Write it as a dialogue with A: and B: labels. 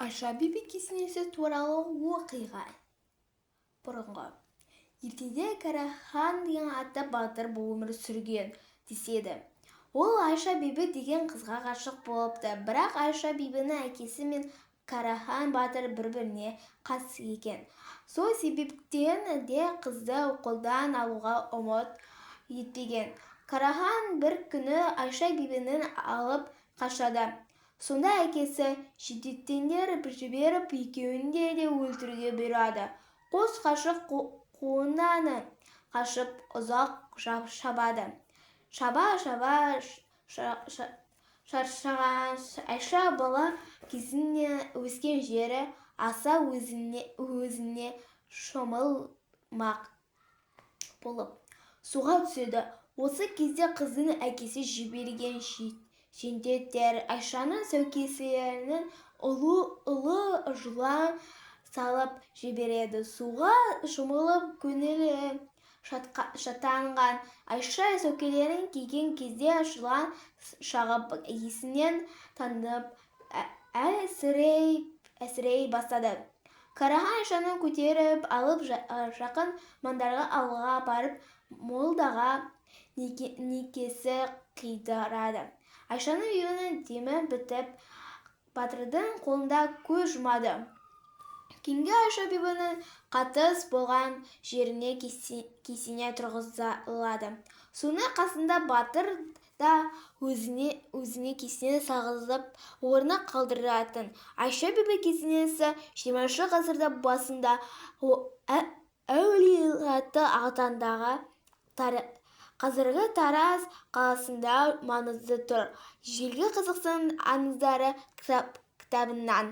A: Айша бибі кесенесі туралы оқиға. Бұрынғы ертеде Кәрі-хан деген атты батыр өмір сүрген деседі. Ол Айша бибі деген қызға ғашық болыпты, бірақ Айша бибінің әкесі мен Кәрі-хан батыр бір-біріне қас екен. Сол себептен де қызды қолдан алуға ұмыт етпеген. Кәрі-хан бір күні Айша бибінің алып қашады. Сонда әкесі шидеттендіріп жіберіп, екеуінде де өлтіруге бұйырады. Қос ғашық қолынан қашып ұзақ шабады. Шаба шаршаған Айша бала кезінде өскен жері аса өзіне шомылмақ болып суға түседі. Осы кезде қыздың әкесі жіберген жендеттер Айшаның сәукесінен ұлы жылан салып жібереді. Суға шомылып көңілі шаттанған Айша сәукелерін киген кезде жылан шағып есінен танып әлсірей бастады. Кәрі-хан Айшаны көтеріп алып жақын маңдағы ауылға апарып молдаға некесі қидырады. Айшаның бибінің демі бітіп, батырдың қолында көз жұмады. Кейінгі Айша бибінің қайтыс болған жеріне кесене тұрғызылады. Соның қасында батыр да өзіне кесене салғызып, орны қалдыратын. Айша бибі кесенесі 20-шы ғасырда басында Әулиеаты ауданындағы қазіргі Тараз қаласында маңызды тұр. Ежелгі Қазақстан аңыздары кітабынан.